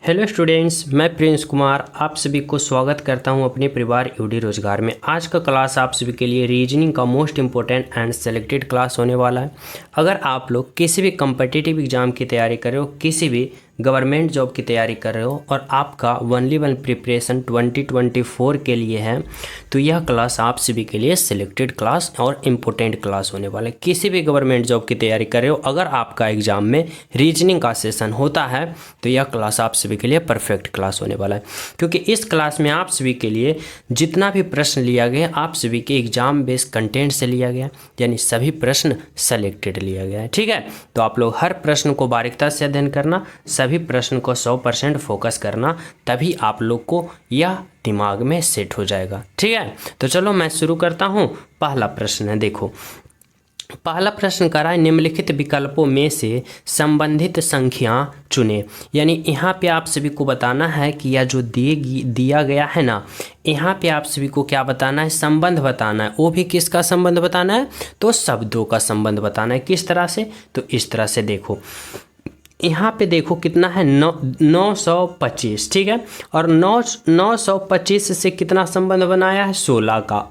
Hello students, मैं Prince Kumar आप सभी को स्वागत करता हूं अपने परिवार यूडी रोजगार में। आज का क्लास आप सभी के लिए रीजनिंग का most important and selected class होने वाला है। अगर आप लोग किसी भी कम्पिटिटिव एग्जाम की तैयारी कर रहे हो, किसी भी गवर्नमेंट जॉब की तैयारी कर रहे हो और आपका ओनली वन प्रिपरेशन 2024 के लिए है, तो यह क्लास आप सभी के लिए सिलेक्टेड क्लास और इम्पोर्टेंट क्लास होने वाला है। किसी भी गवर्नमेंट जॉब की तैयारी कर रहे हो, अगर आपका एग्जाम में रीजनिंग का सेशन होता है तो यह क्लास आप सभी के लिए परफेक्ट क्लास होने वाला है, क्योंकि इस क्लास में आप सभी के लिए जितना भी प्रश्न लिया गया आप सभी के एग्जाम बेस्ड कंटेंट से लिया गया, यानी सभी प्रश्न सेलेक्टेड लिया गया है। ठीक है, तो आप लोग हर प्रश्न को बारीकता से अध्ययन करना, सभी प्रश्न को 100% फोकस करना, तभी आप लोग को यह दिमाग में सेट हो जाएगा। ठीक है, तो चलो मैं शुरू करता हूँ। पहला प्रश्न है, देखो पहला प्रश्न करा है, निम्नलिखित विकल्पों में से संबंधित संख्या चुने। यानी यहाँ पे आप सभी को बताना है कि यह जो दिया गया है ना, यहाँ पे आप सभी को क्या बताना है, संबंध बताना है। वो भी किसका संबंध बताना है, तो शब्दों का संबंध बताना है। किस तरह से, तो इस तरह से देखो यहाँ पे देखो कितना है 925। ठीक है, और 925 से कितना संबंध बनाया है, 16 का।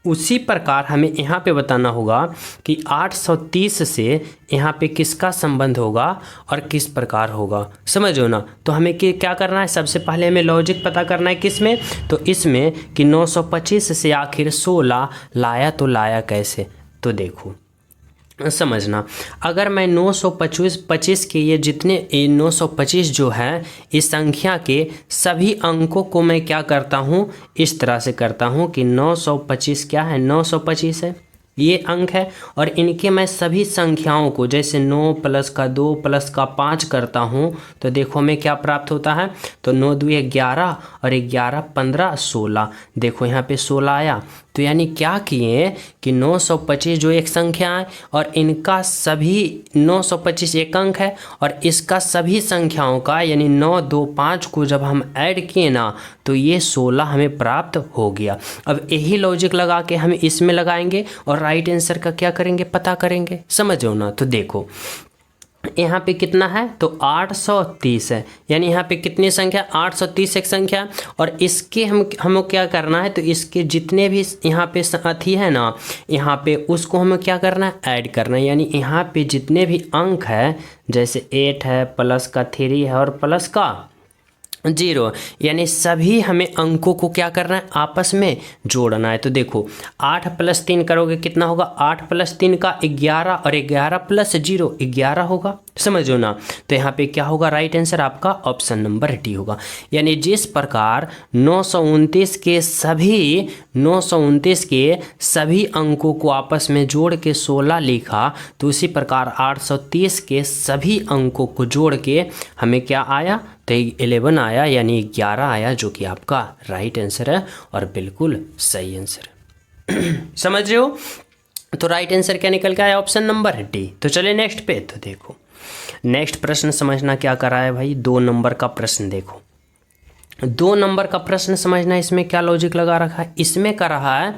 उसी प्रकार हमें यहाँ पे बताना होगा कि 830 से यहाँ पे किसका संबंध होगा और किस प्रकार होगा, समझो ना। तो हमें क्या करना है, सबसे पहले हमें लॉजिक पता करना है किसमें, तो इसमें कि 925 से आखिर 16 लाया, तो लाया कैसे, तो देखो समझना। अगर मैं 925 के ये जितने 925 जो है इस संख्या के सभी अंकों को मैं क्या करता हूँ, इस तरह से करता हूँ कि 925 क्या है, 925 है, ये अंक है, और इनके मैं सभी संख्याओं को जैसे 9 प्लस का 2 प्लस का 5 करता हूँ, तो देखो हमें क्या प्राप्त होता है, तो 9 दूनी 11 और 11 15 16। देखो यहाँ पे 16 आया, तो यानी क्या किए कि 925 जो एक संख्या है और इनका सभी 925 एक अंक है, और इसका सभी संख्याओं का यानी 9 2 5 को जब हम ऐड किए ना, तो ये 16 हमें प्राप्त हो गया। अब यही लॉजिक लगा के हम इसमें लगाएंगे और राइट आंसर का क्या करेंगे, पता करेंगे, समझो ना। तो देखो यहाँ पे कितना है, तो 830 है, यानी यहाँ पे कितनी संख्या, 830 एक संख्या, और इसके हमें क्या करना है, तो इसके जितने भी यहाँ पे साथी है ना, यहाँ पे उसको हमें क्या करना है, ऐड करना है। यानी यहाँ पे जितने भी अंक है, जैसे 8 है, प्लस का 3 है और प्लस का 0, यानी सभी हमें अंकों को क्या करना है, आपस में जोड़ना है। तो देखो 8 + 3 करोगे कितना होगा, 8 + 3 का 11, और 11 + 0 11 होगा, समझो ना। तो यहाँ पे क्या होगा, राइट आंसर आपका ऑप्शन नंबर डी होगा। यानी जिस प्रकार 929 के सभी अंकों को आपस में जोड़ के 16 लिखा, तो उसी प्रकार 830 के सभी अंकों को जोड़ के हमें क्या आया, तो 11 आया, यानी 11 आया, जो कि आपका राइट आंसर है और बिल्कुल सही आंसर है। समझ रहे हो, तो राइट आंसर क्या निकल के आया, ऑप्शन नंबर डी। तो चले नेक्स्ट पे, तो देखो नेक्स्ट प्रश्न समझना क्या कर रहा है भाई, 2 नंबर का प्रश्न। देखो 2 नंबर का प्रश्न समझना, इसमें क्या लॉजिक लगा रखा है, इसमें कर रहा है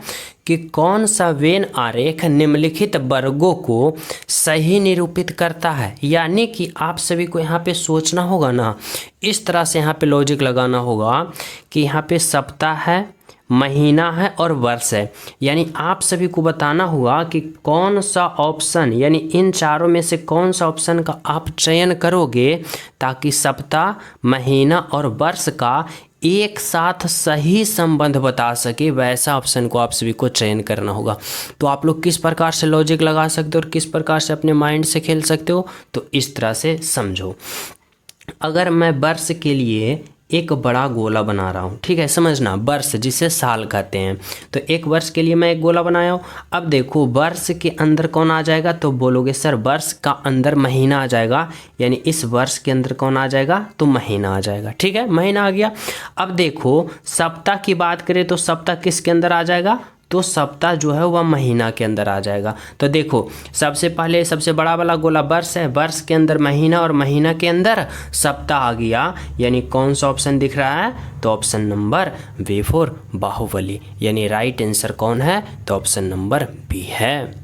कि कौन सा वेन आरेख निम्नलिखित वर्गों को सही निरूपित करता है। यानी कि आप सभी को यहाँ पे सोचना होगा ना, इस तरह से यहाँ पे लॉजिक लगाना होगा कि यहाँ पे सप्ताह है, महीना है और वर्ष है। यानी आप सभी को बताना होगा कि कौन सा ऑप्शन, यानी इन चारों में से कौन सा ऑप्शन का आप चयन करोगे ताकि सप्ताह, महीना और वर्ष का एक साथ सही संबंध बता सके, वैसा ऑप्शन को आप सभी को चयन करना होगा। तो आप लोग किस प्रकार से लॉजिक लगा सकते हो और किस प्रकार से अपने माइंड से खेल सकते हो, तो इस तरह से समझो। अगर मैं वर्ष के लिए एक बड़ा गोला बना रहा हूँ, ठीक है, समझना, वर्ष जिसे साल कहते हैं, तो एक वर्ष के लिए मैं एक गोला बनाया हूँ। अब देखो वर्ष के अंदर कौन आ जाएगा, तो बोलोगे सर वर्ष का अंदर महीना आ जाएगा, यानी इस वर्ष के अंदर कौन आ जाएगा, तो महीना आ जाएगा। ठीक है, महीना आ गया। अब देखो सप्ताह की बात करें तो सप्ताह किसके अंदर आ जाएगा, तो सप्ताह जो है वह महीना के अंदर आ जाएगा। तो देखो सबसे पहले सबसे बड़ा वाला गोला वर्ष है, वर्ष के अंदर महीना और महीना के अंदर सप्ताह आ गया, यानी कौन सा ऑप्शन दिख रहा है, तो option number B for Baahubali, यानी राइट आंसर कौन है, तो ऑप्शन नंबर बी है।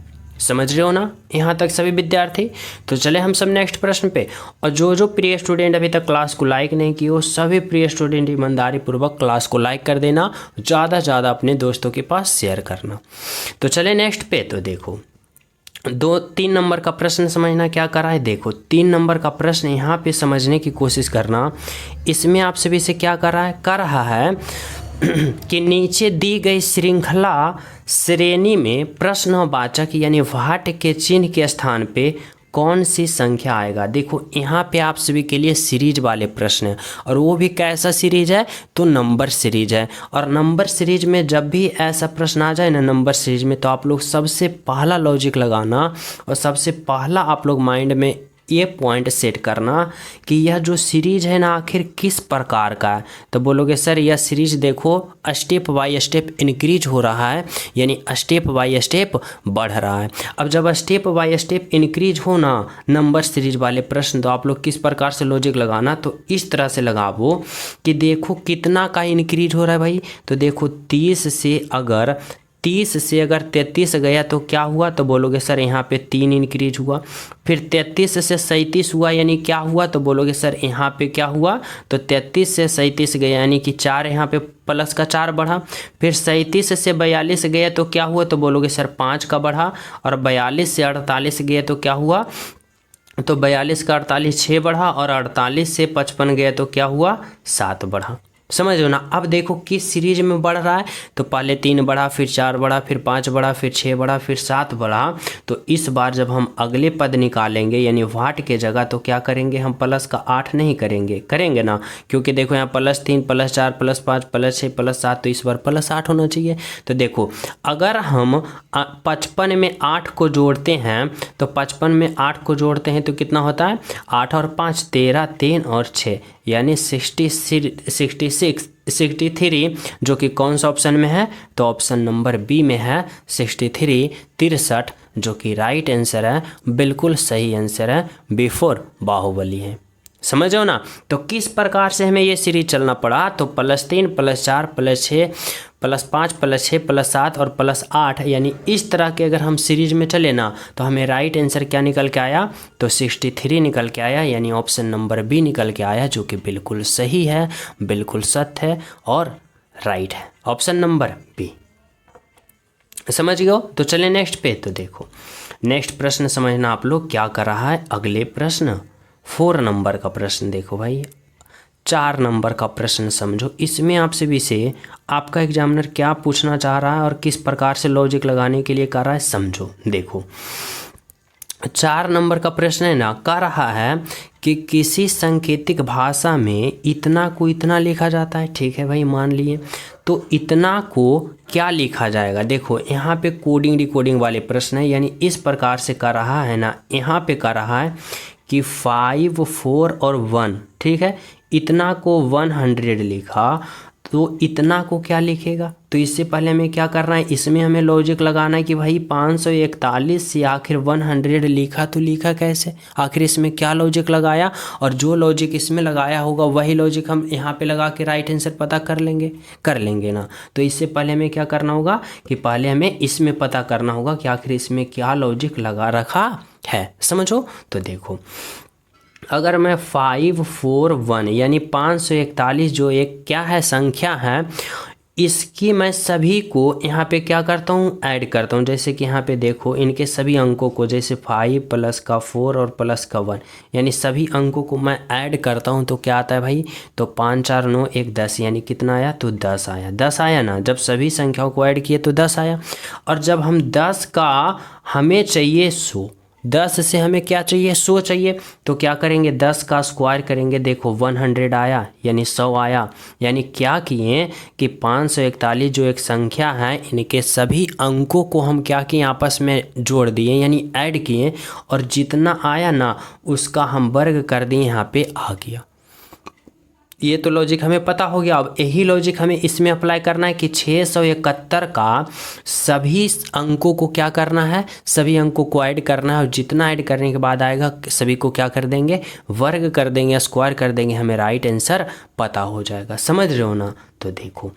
समझ रहे हो ना यहाँ तक सभी विद्यार्थी। तो चले हम सब नेक्स्ट प्रश्न पे। और जो प्रिय स्टूडेंट अभी तक क्लास को लाइक नहीं किए हो, सभी प्रिय स्टूडेंट ईमानदारी पूर्वक क्लास को लाइक कर देना, ज़्यादा से ज़्यादा अपने दोस्तों के पास शेयर करना। तो चले नेक्स्ट पे। तो देखो 3 नंबर का प्रश्न समझना क्या करा है। देखो 3 नंबर का प्रश्न यहाँ पे समझने की कोशिश करना। इसमें आप सभी से क्या कर रहा है कि नीचे दी गई श्रृंखला श्रेणी में प्रश्नवाचक यानी व्हाट के चिन्ह के स्थान पे कौन सी संख्या आएगा। देखो यहाँ पे आप सभी के लिए सीरीज वाले प्रश्न हैं, और वो भी कैसा सीरीज है, तो नंबर सीरीज है। और नंबर सीरीज में जब भी ऐसा प्रश्न आ जाए ना नंबर सीरीज में, तो आप लोग सबसे पहला लॉजिक लगाना और सबसे पहला आप लोग माइंड में ये पॉइंट सेट करना कि यह जो सीरीज है ना आखिर किस प्रकार का है। तो बोलोगे सर यह सीरीज देखो स्टेप बाय स्टेप इंक्रीज हो रहा है, यानी स्टेप बाय स्टेप बढ़ रहा है। अब जब स्टेप बाय स्टेप इंक्रीज हो ना नंबर सीरीज वाले प्रश्न, तो आप लोग किस प्रकार से लॉजिक लगाना, तो इस तरह से लगाओ कि देखो कितना का इंक्रीज हो रहा है भाई। तो देखो 30 से अगर 33 गया तो क्या हुआ, तो बोलोगे सर यहाँ पे 3 इंक्रीज हुआ। फिर 33 से 37 हुआ, यानी क्या हुआ, तो बोलोगे सर यहाँ पे क्या हुआ, तो 33 से 37 गया यानी कि 4 यहाँ पे प्लस का 4 बढ़ा। फिर 37 से 42 गया तो क्या हुआ, तो बोलोगे सर 5 का बढ़ा। और 42 से 48 गया तो क्या हुआ, तो 42 का 48 6 बढ़ा। और 48 से 55 गया तो क्या हुआ, 7 बढ़ा। समझो ना। अब देखो किस सीरीज में बढ़ रहा है, तो पहले 3 बढ़ा, फिर 4 बढ़ा, फिर 5 बढ़ा, फिर 6 बढ़ा, फिर 7 बढ़ा। तो इस बार जब हम अगले पद निकालेंगे यानी व्हाट के जगह, तो क्या करेंगे हम प्लस का 8 नहीं करेंगे ना, क्योंकि देखो यहाँ +3 +4 +5 +6 +7, तो इस बार +8 होना चाहिए। तो देखो अगर हम 55 में 8 को जोड़ते हैं, तो 55 में 8 को जोड़ते हैं तो कितना होता है, 8 और 5 13, 3 और 6 यानी 63, जो कि कौन सा ऑप्शन में है, तो ऑप्शन नंबर बी में है 63 63, जो कि राइट आंसर है, बिल्कुल सही आंसर है, बिफोर बाहुबली है। समझो ना। तो किस प्रकार से हमें ये सीरीज चलना पड़ा, तो +3 +4 +6 +5 +6 +7 और +8, यानी इस तरह के अगर हम सीरीज में चले ना, तो हमें राइट आंसर क्या निकल के आया, तो 63 निकल के आया, यानी ऑप्शन नंबर बी निकल के आया, जो कि बिल्कुल सही है, बिल्कुल सत्य है और राइट है, ऑप्शन नंबर बी। समझ गए हो। तो चले नेक्स्ट पे। तो देखो नेक्स्ट प्रश्न समझना आप लोग क्या कर रहा है। अगले प्रश्न 4 नंबर का प्रश्न देखो भाई, 4 नंबर का प्रश्न समझो। इसमें आपसे भी से आपका एग्जामिनर क्या पूछना चाह रहा है और किस प्रकार से लॉजिक लगाने के लिए कर रहा है, समझो। देखो 4 नंबर का प्रश्न है ना, कह रहा है कि किसी सांकेतिक भाषा में इतना को इतना लिखा जाता है। ठीक है भाई, मान लिए। तो इतना को क्या लिखा जाएगा। देखो यहाँ पे कोडिंग डिकोडिंग वाले प्रश्न है, यानी इस प्रकार से कर रहा है ना, यहाँ पे कर रहा है कि 5 4 और 1, ठीक है, इतना को 100 लिखा, तो इतना को क्या लिखेगा। तो इससे पहले हमें क्या करना है, इसमें हमें लॉजिक लगाना है कि भाई 541 से आखिर 100 लिखा, तो लिखा कैसे, आखिर इसमें क्या लॉजिक लगाया, और जो लॉजिक इसमें लगाया होगा वही लॉजिक हम यहाँ पे लगा के राइट आंसर पता कर लेंगे ना। तो इससे पहले हमें क्या करना होगा कि पहले हमें इसमें पता करना होगा कि आखिर इसमें क्या लॉजिक लगा रखा है। समझो। तो देखो अगर मैं 541 यानी 541 जो एक क्या है संख्या है, इसकी मैं सभी को यहाँ पे क्या करता हूँ, ऐड करता हूँ। जैसे कि यहाँ पे देखो इनके सभी अंकों को, जैसे 5 प्लस का 4 और प्लस का 1, यानी सभी अंकों को मैं ऐड करता हूँ, तो क्या आता है भाई, तो 5 4 9 1 10, यानी कितना आया, तो 10 आया। 10 आया ना, जब सभी संख्याओं को ऐड किए तो 10 आया। और जब हम 10 का हमें चाहिए 100, 10 से हमें क्या चाहिए, 100 चाहिए, तो क्या करेंगे, 10 का स्क्वायर करेंगे। देखो 100 आया, यानी 100 आया। यानी क्या किए कि 541 जो एक संख्या है, इनके सभी अंकों को हम क्या किए, आपस में जोड़ दिए, यानी ऐड किए, और जितना आया ना उसका हम वर्ग कर दिए, यहाँ पे आ गया। ये तो लॉजिक हमें पता हो गया। अब यही लॉजिक हमें इसमें अप्लाई करना है कि 671 का सभी अंकों को क्या करना है, सभी अंकों को ऐड करना है, और जितना ऐड करने के बाद आएगा सभी को क्या कर देंगे, वर्ग कर देंगे, स्क्वायर कर देंगे, हमें राइट आंसर पता हो जाएगा। समझ रहे हो ना। तो देखो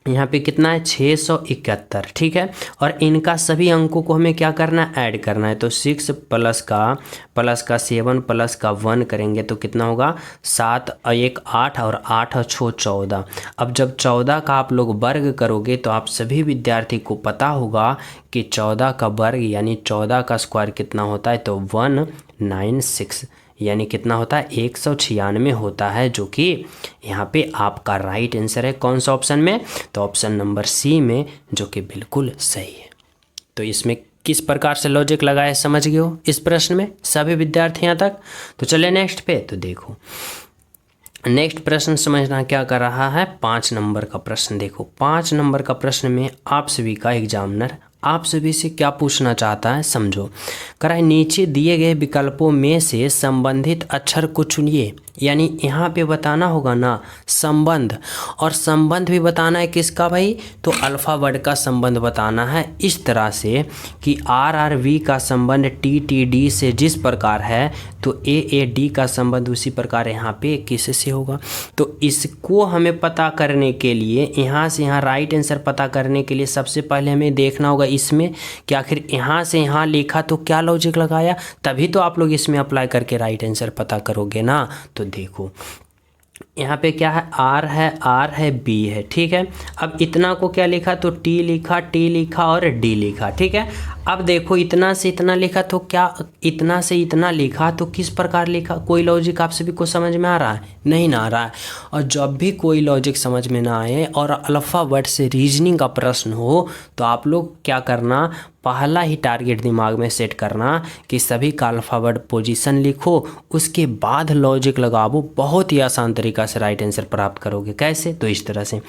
यहाँ पे कितना है 671, ठीक है। और इनका सभी अंकों को हमें क्या करना है, ऐड करना है। तो 6 प्लस का 7 प्लस का 1 करेंगे तो कितना होगा 7 और 1 8 और 8 और 6 14। अब जब 14 का आप लोग वर्ग करोगे तो आप सभी विद्यार्थी को पता होगा कि 14 का वर्ग यानी 14 का स्क्वायर कितना होता है, तो 196 यानी कितना होता है 196 होता है, जो कि यहाँ पे आपका राइट आंसर है। कौन सा ऑप्शन में, तो ऑप्शन नंबर सी में, जो कि बिल्कुल सही है। तो इसमें किस प्रकार से लॉजिक लगाया समझ गए हो इस प्रश्न में सभी विद्यार्थी यहाँ तक। तो चले नेक्स्ट पे। तो देखो नेक्स्ट प्रश्न समझना क्या कर रहा है, 5 नंबर का प्रश्न। देखो 5 नंबर का प्रश्न में आप सभी का एग्जामिनर आप सभी से क्या पूछना चाहता है, समझो। कराए नीचे दिए गए विकल्पों में से संबंधित अक्षर को चुनिए। यानी यहाँ पे बताना होगा ना संबंध, और संबंध भी बताना है किसका भाई, तो अल्फ़ावर्ड का संबंध बताना है इस तरह से कि RRV का संबंध TTD से जिस प्रकार है तो AAD का संबंध उसी प्रकार यहाँ पे किससे होगा। तो इसको हमें पता करने के लिए यहाँ से यहाँ राइट आंसर पता करने के लिए सबसे पहले हमें देखना होगा इसमें कि आखिर यहाँ से यहाँ लिखा तो क्या लॉजिक लगाया, तभी तो आप लोग इसमें अप्लाई करके राइट आंसर पता करोगे ना। तो देखो यहाँ पे क्या है, R है B है, ठीक है। अब इतना को क्या लिखा, तो T लिखा और D लिखा, ठीक है। अब देखो इतना से इतना लिखा तो क्या, इतना से इतना लिखा तो किस प्रकार लिखा, कोई लॉजिक आप सभी को समझ में आ रहा है, नहीं ना आ रहा है। और जब भी कोई लॉजिक समझ में ना आए और अल्फ़ावर्ड से रीजनिंग का प्रश्न हो तो आप लोग क्या करना, पहला ही टारगेट दिमाग में सेट करना कि सभी का अल्फ़ावर्ड पोजीशन लिखो, उसके बाद लॉजिक लगाओ। बहुत ही आसान तरीका से राइट आंसर प्राप्त करोगे। कैसे, तो इस तरह से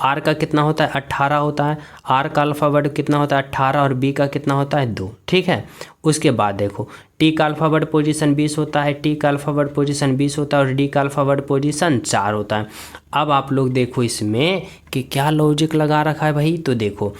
R का कितना होता है 18 होता है, R का अल्फ़ावर्ड कितना होता है 18 और B का कितना होता है 2, ठीक है। उसके बाद देखो T का अल्फ़ावर्ड पोजीशन 20 होता है, T का अल्फ़ावर्ड पोजीशन 20 होता है और D का अल्फ़ावर्ड पोजीशन 4 होता है। अब आप लोग देखो इसमें कि क्या लॉजिक लगा रखा है भाई, तो देखो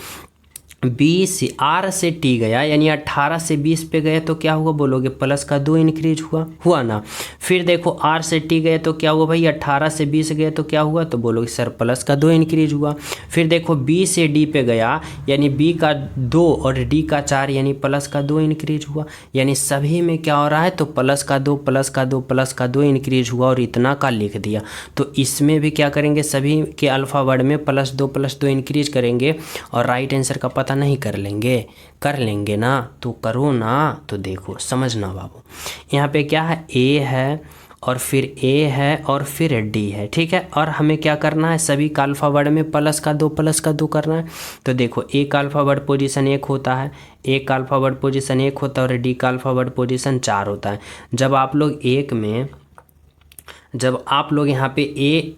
B से R से T गया यानी 18 से 20 पे गए तो क्या हुआ बोलोगे, प्लस का 2 इंक्रीज हुआ ना। फिर देखो R से T गए तो क्या हुआ भाई, 18 से 20 गए तो क्या हुआ, तो बोलोगे सर प्लस का 2 इंक्रीज हुआ। फिर देखो B से D पे गया यानी B का 2 और D का 4 यानी प्लस का 2 इंक्रीज हुआ। यानी सभी में क्या हो रहा है, तो प्लस का 2 प्लस का 2 प्लस का 2 इंक्रीज हुआ और इतना का लिख दिया। तो इसमें भी क्या करेंगे, सभी के अल्फ़ावर्ड में प्लस 2 इंक्रीज करेंगे और राइट आंसर का पता नहीं कर लेंगे ना, तो करो ना। तो देखो समझना बाबू, यहाँ पे क्या है, A है और फिर A है और फिर D है, ठीक है। और हमें क्या करना है, सभी का अल्फ़ावर्ड में प्लस का 2 करना है। तो देखो A का अल्फ़ावर्ड पोजीशन 1 होता है, A का अल्फ़ावर्ड पोजीशन 1 होता है और D का अल्फ़ावर्ड पोजीशन 4 होता है। जब आप लोग यहाँ पे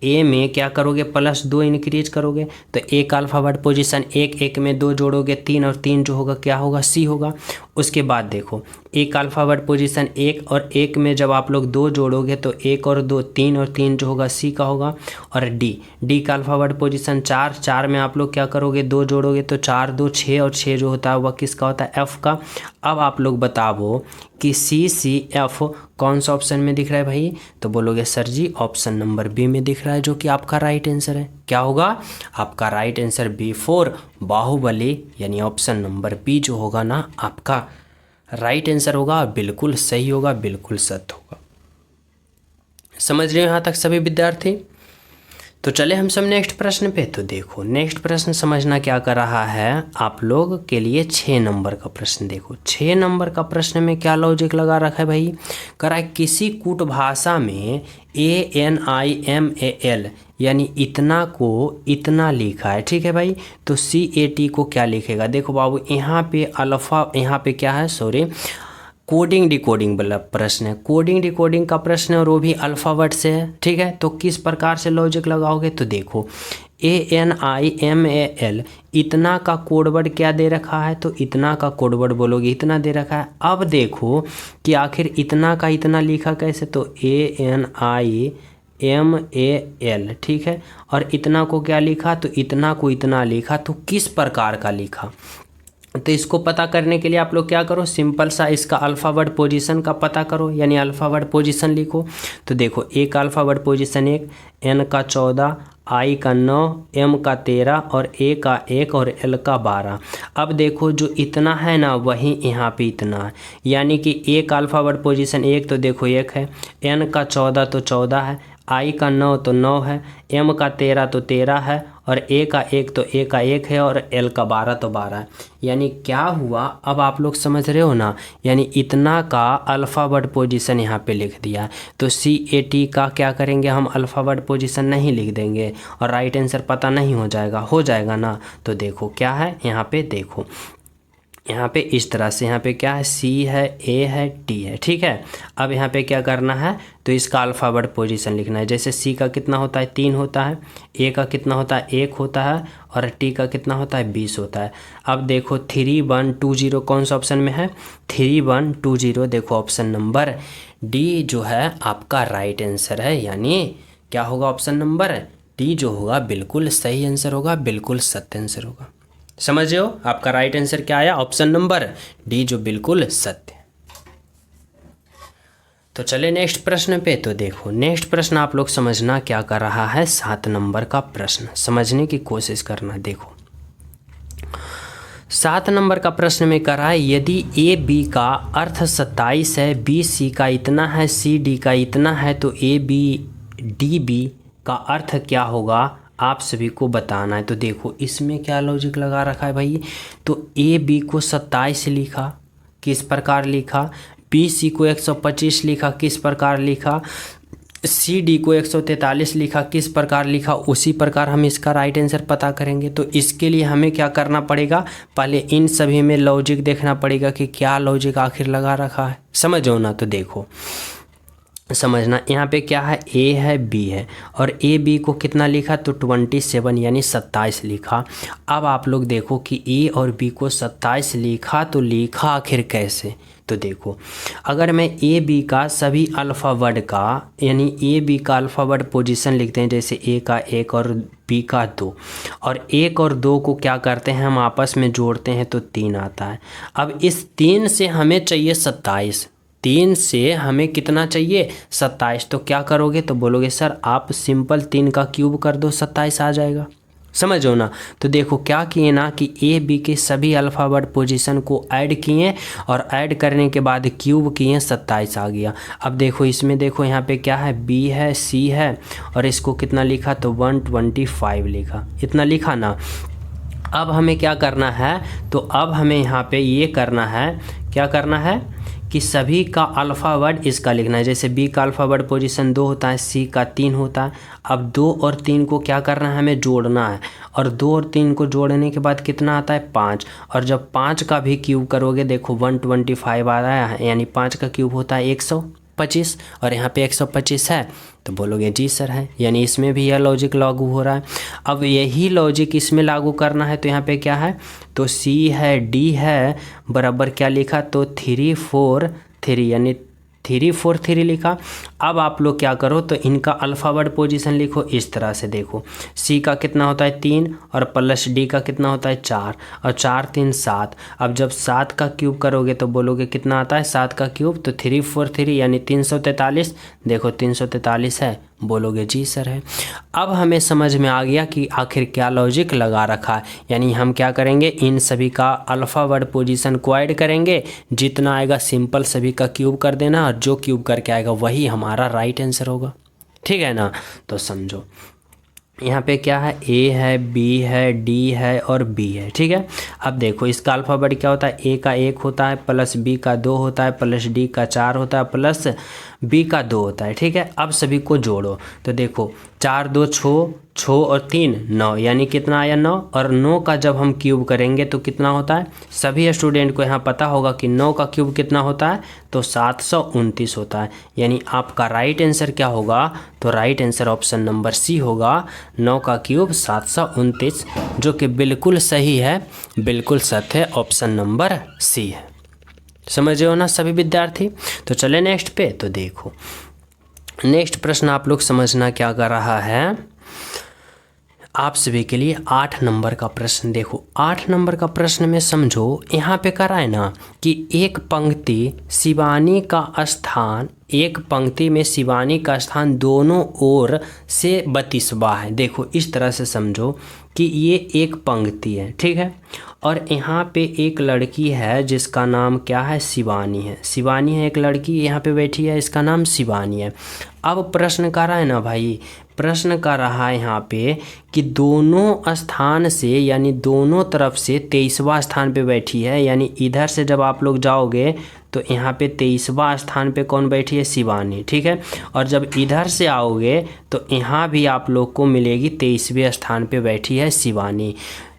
ए में क्या करोगे, प्लस 2 इंक्रीज करोगे तो A का अल्फ़ावर्ड पोजीशन 1 में 2 जोड़ोगे 3 और 3 जो होगा क्या होगा, C होगा। उसके बाद देखो A का अल्फ़ावर्ड पोजीशन 1 और 1 में जब आप लोग 2 जोड़ोगे तो 1 और 2 3 और 3 जो होगा C का होगा। और D का अल्फ़ावर्ड पोजीशन 4 में आप लोग क्या करोगे, 2 जोड़ोगे तो 4 2 6 और 6 जो होता है वह किसका होता है, F का। अब आप लोग बताओ कि CF कौन सा ऑप्शन में दिख रहा है भाई, तो बोलोगे सर जी ऑप्शन नंबर B में दिख रहा है, जो कि आपका राइट आंसर है। क्या होगा आपका राइट आंसर, B4 बाहुबली, यानी ऑप्शन नंबर B जो होगा ना आपका राइट आंसर होगा, बिल्कुल सही होगा, बिल्कुल सत्य होगा। समझ रहे हो यहाँ तक सभी विद्यार्थी। तो चले हम सब नेक्स्ट प्रश्न पे। तो देखो नेक्स्ट प्रश्न समझना क्या कर रहा है आप लोग के लिए 6 नंबर का प्रश्न। देखो 6 नंबर का प्रश्न में क्या लॉजिक लगा रखा है भाई, करा किसी कूट भाषा में ANIMAL यानी इतना को इतना लिखा है, ठीक है भाई। तो CAT को क्या लिखेगा, देखो बाबू यहाँ पे अल्फ़ा, यहाँ पे क्या है सॉरी कोडिंग डिकोडिंग वाला प्रश्न है, कोडिंग डिकोडिंग का प्रश्न है और वो भी अल्फ़ावर्ड से है, ठीक है। तो किस प्रकार से लॉजिक लगाओगे, तो देखो ANIMAL इतना का कोडवर्ड क्या दे रखा है, तो इतना का कोडवर्ड बोलोगे इतना दे रखा है। अब देखो कि आखिर इतना का इतना लिखा कैसे, तो ANIMAL, ठीक है। और इतना को क्या लिखा, तो इतना को इतना लिखा, तो किस प्रकार का लिखा, तो इसको पता करने के लिए आप लोग क्या करो, सिंपल सा इसका अल्फ़ाबेट पोजीशन का पता करो, यानी अल्फ़ाबेट पोजीशन लिखो। तो देखो ए का अल्फ़ाबेट पोजीशन 1, एन का 14, आई का 9, एम का 13 और ए का 1 और एल का 12। अब देखो जो इतना है ना वही यहाँ पे इतना है, यानी कि ए का अल्फ़ाबेट पोजीशन 1 तो देखो 1 है, एन का 14 तो 14 है, आई का 9 तो 9 है, एम का 13 तो 13 है और ए का 1 तो ए का 1 है और एल का 12 तो 12 है। यानी क्या हुआ, अब आप लोग समझ रहे हो ना, यानी इतना का अल्फ़ाबेट पोजीशन यहाँ पे लिख दिया है। तो CAT का क्या करेंगे हम, अल्फ़ाबेट पोजीशन नहीं लिख देंगे और राइट आंसर पता नहीं हो जाएगा ना। तो देखो क्या है यहाँ पे, देखो यहाँ पे इस तरह से, यहाँ पे क्या है, C है, A है, T है, ठीक है। अब यहाँ पे क्या करना है, तो इसका अल्फ़ाबेट पोजीशन लिखना है। जैसे C का कितना होता है, 3 होता है, A का कितना होता है, 1 होता है और T का कितना होता है, 20 होता है। अब देखो 3120 कौन सा ऑप्शन में है, 3120, देखो ऑप्शन नंबर D जो है आपका राइट आंसर है। यानी क्या होगा, ऑप्शन नंबर D जो होगा बिल्कुल सही आंसर होगा, बिल्कुल सत्य आंसर होगा। समझ रहे हो, आपका राइट आंसर क्या आया, ऑप्शन नंबर D जो बिल्कुल सत्य। तो चले नेक्स्ट प्रश्न पे। तो देखो नेक्स्ट प्रश्न आप लोग समझना क्या कर रहा है, 7 नंबर का प्रश्न समझने की कोशिश करना। देखो 7 नंबर का प्रश्न में कर रहा है, यदि AB का अर्थ 27 है, BC का इतना है, CD का इतना है, तो ABDB का अर्थ क्या होगा, आप सभी को बताना है। तो देखो इसमें क्या लॉजिक लगा रखा है भाई, तो AB को 27 लिखा, किस प्रकार लिखा, BC को 125 लिखा, किस प्रकार लिखा, CD को 143 लिखा, किस प्रकार लिखा, उसी प्रकार हम इसका राइट आंसर पता करेंगे। तो इसके लिए हमें क्या करना पड़ेगा, पहले इन सभी में लॉजिक देखना पड़ेगा कि क्या लॉजिक आखिर लगा रखा है, समझो ना। तो देखो समझना, यहाँ पे क्या है, A है, B है और AB को कितना लिखा, तो 27 यानी 27 लिखा। अब आप लोग देखो कि A और B को 27 लिखा, तो लिखा आखिर कैसे। तो देखो अगर मैं AB का सभी अल्फ़ाबेट का, यानी AB का अल्फ़ाबेट पोजीशन लिखते हैं, जैसे A का 1 और B का 2, और 1 और 2 को क्या करते हैं हम आपस में जोड़ते हैं तो 3 आता है। अब इस 3 से हमें चाहिए 27, 3 से हमें कितना चाहिए, 27। तो क्या करोगे, तो बोलोगे सर आप सिंपल 3 का क्यूब कर दो, 27 आ जाएगा, समझो ना। तो देखो क्या किए ना कि AB के सभी अल्फ़ाबेट पोजीशन को ऐड किए और ऐड करने के बाद क्यूब किए, 27 आ गया। अब देखो इसमें देखो यहाँ पे क्या है, B है, C है और इसको कितना लिखा, तो 125 लिखा, इतना लिखा ना। अब हमें क्या करना है, तो अब हमें यहाँ पे ये करना है, क्या करना है कि सभी का अल्फ़ाबेट इसका लिखना है। जैसे B का अल्फ़ाबेट पोजीशन 2 होता है, C का 3 होता है। अब 2 और 3 को क्या करना है, हमें जोड़ना है, और 2 और 3 को जोड़ने के बाद कितना आता है, 5। और जब 5 का भी क्यूब करोगे, देखो 125 आ रहा है, यानी 5 का क्यूब होता है 125 और यहाँ पे 125 है, तो बोलोगे जी सर है। यानी इसमें भी यह लॉजिक लागू हो रहा है। अब यही लॉजिक इसमें लागू करना है, तो यहाँ पे क्या है, तो C है, D है, बराबर क्या लिखा, तो 343 यानी 343 लिखा। अब आप लोग क्या करो, तो इनका अल्फ़ाबेट पोजीशन लिखो इस तरह से। देखो C का कितना होता है 3 और प्लस D का कितना होता है 4 और 4 3 7। अब जब 7 का क्यूब करोगे तो बोलोगे कितना आता है, 7 का क्यूब, तो 343 यानी 343। देखो 343 है, बोलोगे जी सर है। अब हमें समझ में आ गया कि आखिर क्या लॉजिक लगा रखा है। यानी हम क्या करेंगे, इन सभी का अल्फ़ाबेट पोजीशन को ऐड करेंगे, जितना आएगा सिंपल सभी का क्यूब कर देना और जो क्यूब करके आएगा वही हमारा राइट आंसर होगा, ठीक है ना। तो समझो यहाँ पे क्या है, A है, B है, D है और B है, ठीक है। अब देखो इसका अल्फ़ाबेट क्या होता है, A का 1 होता है, प्लस B का 2 होता है, प्लस D का 4 होता है, प्लस B का 2 होता है, ठीक है। अब सभी को जोड़ो, तो देखो 4 2 6 6 और 3 9, यानी कितना आया 9। और 9 का जब हम क्यूब करेंगे तो कितना होता है, सभी स्टूडेंट को यहाँ पता होगा कि 9 का क्यूब कितना होता है, तो 729 होता है। यानी आपका राइट आंसर क्या होगा, तो right answer option number C होगा, 9 का क्यूब 729, जो कि बिल्कुल सही है, बिल्कुल सत्य है, ऑप्शन नंबर C है। समझ रहे हो ना सभी विद्यार्थी। तो चले नेक्स्ट पे। तो देखो नेक्स्ट प्रश्न आप लोग समझना क्या कर रहा है, आप सभी के लिए 8 नंबर का प्रश्न। देखो 8 नंबर का प्रश्न में समझो, यहाँ पे करा है ना कि एक पंक्ति शिवानी का स्थान, एक पंक्ति में शिवानी का स्थान दोनों ओर से 32वां है। देखो इस तरह से समझो कि ये एक पंक्ति है, ठीक है, और यहाँ पे एक लड़की है जिसका नाम क्या है, शिवानी है। शिवानी है एक लड़की यहाँ पे बैठी है, इसका नाम शिवानी है। अब प्रश्न कर रहा है ना भाई, प्रश्न कर रहा है यहाँ पे कि दोनों स्थान से यानी दोनों तरफ से 23वां स्थान पे बैठी है, यानी इधर से जब आप लोग जाओगे तो यहाँ पे 23वां स्थान पे कौन बैठी है, शिवानी, ठीक है, और जब इधर से आओगे तो यहाँ भी आप लोग को मिलेगी 23वें स्थान पे बैठी है शिवानी।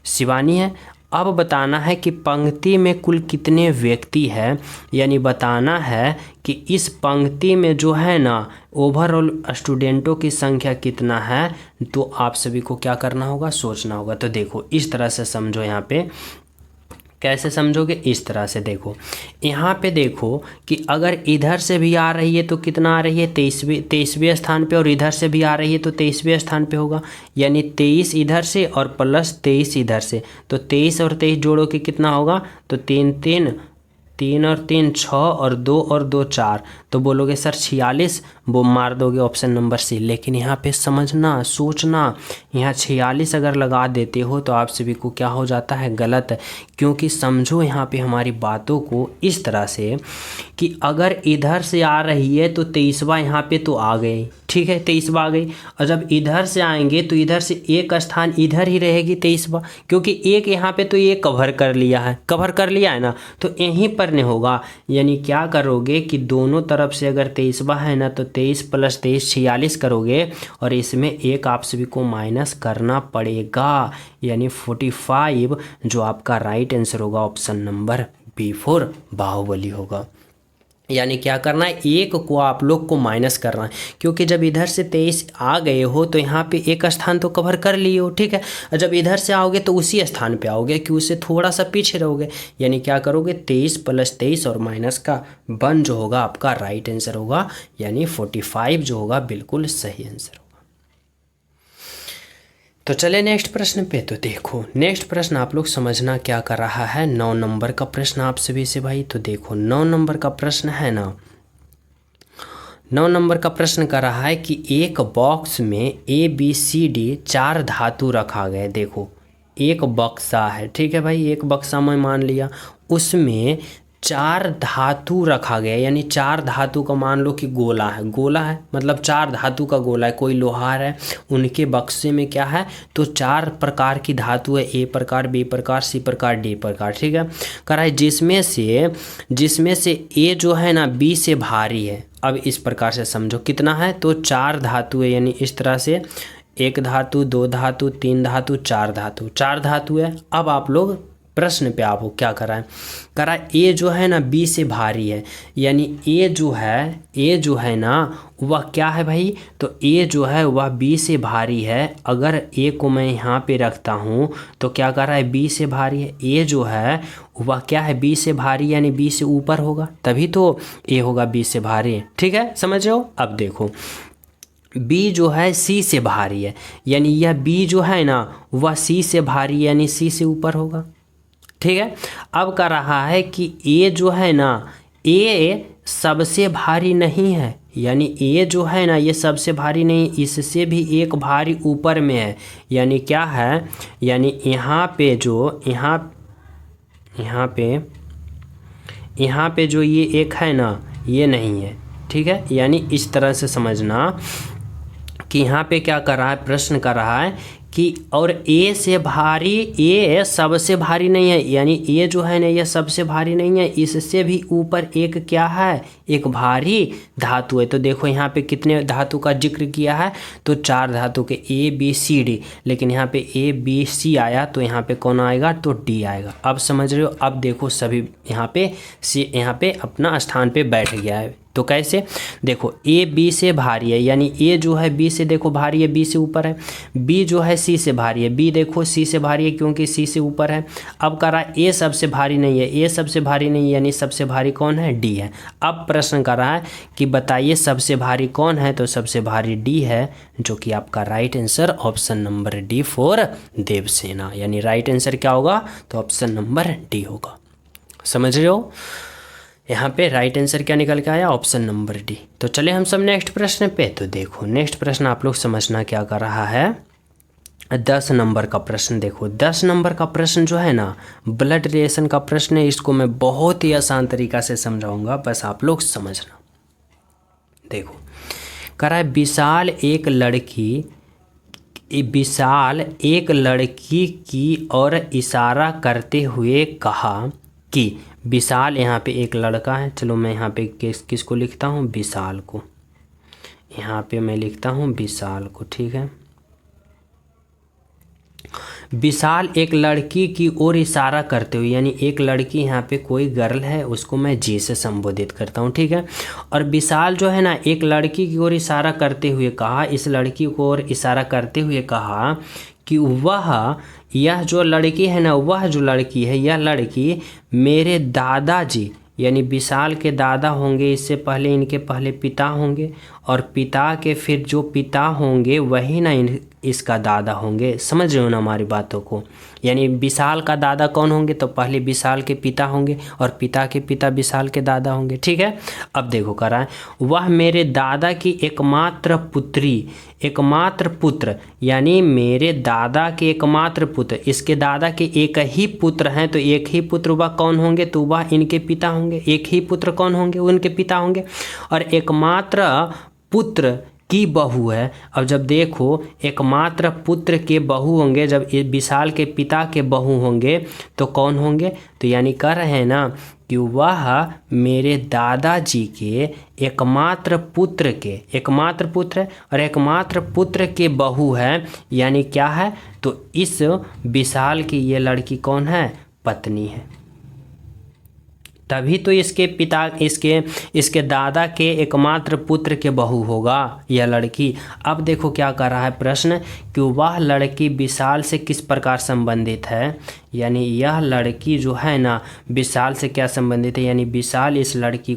शिवानी है। अब बताना है कि पंक्ति में कुल कितने व्यक्ति हैं, यानी बताना है कि इस पंक्ति में जो है ना ओवरऑल स्टूडेंटों की संख्या कितना है। तो आप सभी को क्या करना होगा, सोचना होगा। तो देखो इस तरह से समझो, यहाँ पे कैसे समझोगे, इस तरह से देखो, यहाँ पे देखो कि अगर इधर से भी आ रही है तो कितना आ रही है, 23वें स्थान पे, और इधर से भी आ रही है तो 23वें स्थान पे होगा, यानी 23 इधर से और प्लस 23 इधर से, तो 23 और 23 जोड़ो कि कितना होगा, तो 3 और 3 6 और 2 और 2 4, तो बोलोगे सर 46, वो मार दोगे ऑप्शन नंबर सी। लेकिन यहाँ पे समझना, सोचना, यहाँ 46 अगर लगा देते हो तो आप सभी को क्या हो जाता है, गलत। क्योंकि समझो यहाँ पे हमारी बातों को इस तरह से कि अगर इधर से आ रही है तो 23वां यहाँ पे तो आ गई, ठीक है, 23वां आ गई, और जब इधर से आएंगे तो इधर से एक स्थान इधर ही रहेगी 23वां, क्योंकि एक यहाँ पे तो ये कवर कर लिया है ना, तो यहीं पर नहीं होगा। यानी क्या करोगे कि दोनों तरफ से अगर 23वां है ना तो 23 + 23 46 करोगे, और इसमें एक आप सभी को माइनस करना पड़ेगा, यानी 45, जो आपका राइट आंसर होगा ऑप्शन नंबर B4 बाहुबली होगा। यानी क्या करना है, एक को आप लोग को माइनस करना है, क्योंकि जब इधर से 23 आ गए हो तो यहाँ पे एक स्थान तो कवर कर लिए हो, ठीक है, और जब इधर से आओगे तो उसी स्थान पे आओगे कि उससे थोड़ा सा पीछे रहोगे। यानी क्या करोगे, 23 + 23 और माइनस का 1 जो होगा आपका राइट आंसर होगा, यानी 45 जो होगा बिल्कुल सही आंसर होगा। तो चले नेक्स्ट प्रश्न पे। तो देखो नेक्स्ट प्रश्न आप लोग समझना क्या कर रहा है, 9 नंबर का प्रश्न आप सभी से भाई। तो देखो 9 नंबर का प्रश्न है ना, 9 नंबर का प्रश्न कर रहा है कि एक बॉक्स में ABCD 4 धातु रखा गया। देखो एक बक्सा है, ठीक है भाई, एक बक्सा मैं मान लिया, उसमें 4 धातु रखा गया, यानी 4 धातु का मान लो कि गोला है, मतलब 4 धातु का गोला है, कोई लोहार है, उनके बक्से में क्या है, तो 4 प्रकार की धातु है, A प्रकार, B प्रकार, C प्रकार, D प्रकार, ठीक है, करा है, जिसमें से A जो है ना B से भारी है। अब इस प्रकार से समझो कितना है, तो 4 धातु है, यानी इस तरह से 1 धातु, 2 धातु, 3 धातु, 4 धातु है। अब आप लोग प्रश्न पे आपको क्या करा ए जो है ना B से भारी है, यानी ए जो है ना वह क्या है भाई, तो ए जो है वह B से भारी है। अगर ए को मैं यहाँ पे रखता हूँ तो क्या कर रहा है, B से भारी है, ए जो है वह क्या है, B से भारी, यानी B से ऊपर होगा, तभी तो ए होगा B से भारी, ठीक है, समझ रहे हो। अब देखो B जो है C से भारी है, यानी यह B जो है ना वह C से भारी, यानी C से ऊपर होगा, ठीक है। अब कर रहा है कि A जो है ना, A सबसे भारी नहीं है, यानी A जो है ना ये सबसे भारी नहीं, इससे भी एक भारी ऊपर में है, यानी क्या है, यानी यहाँ पे जो ये एक है ना ये नहीं है, ठीक है। यानी इस तरह से समझना कि यहाँ पे क्या कर रहा है, प्रश्न कर रहा है कि और ए सबसे भारी नहीं है, यानी ए जो है ना ये सबसे भारी नहीं है, इससे भी ऊपर एक क्या है, एक भारी धातु है। तो देखो यहाँ पे कितने धातु का जिक्र किया है, तो 4 धातु के ABCD, लेकिन यहाँ पे ABC आया तो यहाँ पे कौन आएगा, तो D आएगा। अब समझ रहे हो। अब देखो सभी यहाँ पे अपना स्थान पे बैठ गया है। तो कैसे, देखो A B से भारी है, यानी A जो है B से देखो भारी है, B से ऊपर है, B जो है C से भारी है, B देखो C से भारी है क्योंकि C से ऊपर है। अब करा A सबसे भारी नहीं है, A सबसे भारी नहीं, यानी सबसे भारी कौन है, D है। अब प्रश्न कर रहा है कि बताइए सबसे भारी कौन है, तो सबसे भारी डी है, जो कि आपका right answer option number D for Devasena, यानी राइट आंसर क्या होगा, तो ऑप्शन नंबर डी होगा। समझ रहे हो, यहाँ पे राइट आंसर क्या निकल के आया, ऑप्शन नंबर डी। तो चले हम सब नेक्स्ट प्रश्न पे। तो देखो नेक्स्ट प्रश्न आप लोग समझना क्या कर रहा है, 10 नंबर का प्रश्न। देखो 10 नंबर का प्रश्न जो है ना, ब्लड रिलेशन का प्रश्न है। इसको मैं बहुत ही आसान तरीका से समझाऊंगा, बस आप लोग समझना। देखो कह रहा है विशाल एक लड़की की ओर इशारा करते हुए कहा कि विशाल, यहाँ पे एक लड़का है, चलो मैं यहाँ पे किसको लिखता हूँ, विशाल को, यहाँ पे मैं लिखता हूँ विशाल को, ठीक है। विशाल एक लड़की की ओर इशारा करते हुए, यानी एक लड़की, यहाँ पे कोई गर्ल है, उसको मैं जी से संबोधित करता हूँ, ठीक है। और विशाल जो है ना, एक लड़की की ओर इशारा करते हुए कहा, इस लड़की को ओर इशारा करते हुए कहा कि यह जो लड़की है ना, वह जो लड़की है, यह लड़की मेरे दादाजी, यानी विशाल के दादा होंगे, इससे पहले इनके पहले पिता होंगे, और पिता के फिर जो पिता होंगे वही ना इसका दादा होंगे। समझ रहे हो ना हमारी बातों को, यानी विशाल का दादा कौन होंगे, तो पहले विशाल के पिता होंगे और पिता के पिता विशाल के दादा होंगे, ठीक है। अब देखो कह रहा है वह मेरे दादा की एकमात्र पुत्र, यानी मेरे दादा के एकमात्र पुत्र, इसके दादा के एक ही पुत्र हैं, तो एक ही पुत्र वह कौन होंगे, तो वह इनके पिता होंगे। एक ही पुत्र कौन होंगे, उनके पिता होंगे। और एकमात्र पुत्र की बहू है। अब जब देखो एकमात्र पुत्र के बहू होंगे, जब विशाल के पिता के बहू होंगे तो कौन होंगे, तो यानी कह रहे हैं ना कि वह मेरे दादाजी के एकमात्र पुत्र है, और एकमात्र पुत्र के बहू है, यानी क्या है, तो इस विशाल की ये लड़की कौन है, पत्नी है। तभी तो इसके पिता इसके दादा के एकमात्र पुत्र के बहू होगा यह लड़की। अब देखो क्या कर रहा है प्रश्न, कि वह लड़की विशाल से किस प्रकार संबंधित है, यानी यह लड़की जो है ना विशाल से क्या संबंधित है, यानी विशाल इस लड़की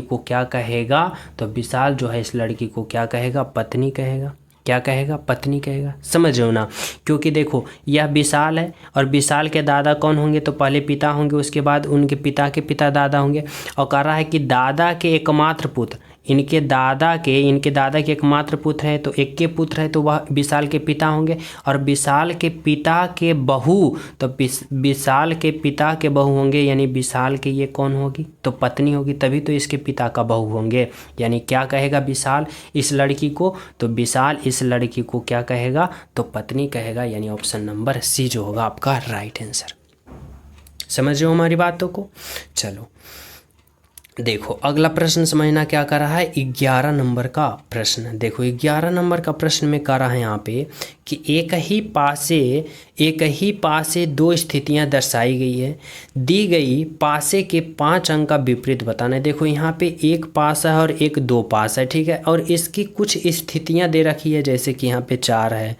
को क्या कहेगा, तो विशाल जो है इस लड़की को क्या कहेगा, पत्नी कहेगा। क्या कहेगा, पत्नी कहेगा। समझ रहे हो ना, क्योंकि देखो यह विशाल है और विशाल के दादा कौन होंगे, तो पहले पिता होंगे, उसके बाद उनके पिता के पिता दादा होंगे। और कह रहा है कि दादा के एकमात्र पुत्र, इनके दादा के एकमात्र पुत्र है, तो एक के पुत्र है, तो वह विशाल के पिता होंगे। और विशाल के पिता के बहू, तो विशाल के पिता के बहू होंगे, यानी विशाल के ये कौन होगी, तो पत्नी होगी, तभी तो इसके पिता का बहू होंगे। यानी क्या कहेगा विशाल इस लड़की को, तो विशाल इस लड़की को क्या कहेगा, तो पत्नी कहेगा, यानी ऑप्शन नंबर सी जो होगा आपका राइट आंसर। समझ रहे हो हमारी बातों को। चलो देखो अगला प्रश्न समझना क्या कर रहा है, 11 नंबर का प्रश्न। देखो 11 नंबर का प्रश्न में कह रहा है यहाँ पे कि एक ही पासे दो स्थितियाँ दर्शाई गई है, दी गई पासे के 5 अंक का विपरीत बताना है। देखो यहाँ पे एक पास है और एक 2 पास है, ठीक है, और इसकी कुछ स्थितियाँ दे रखी है, जैसे कि यहाँ पे 4 है,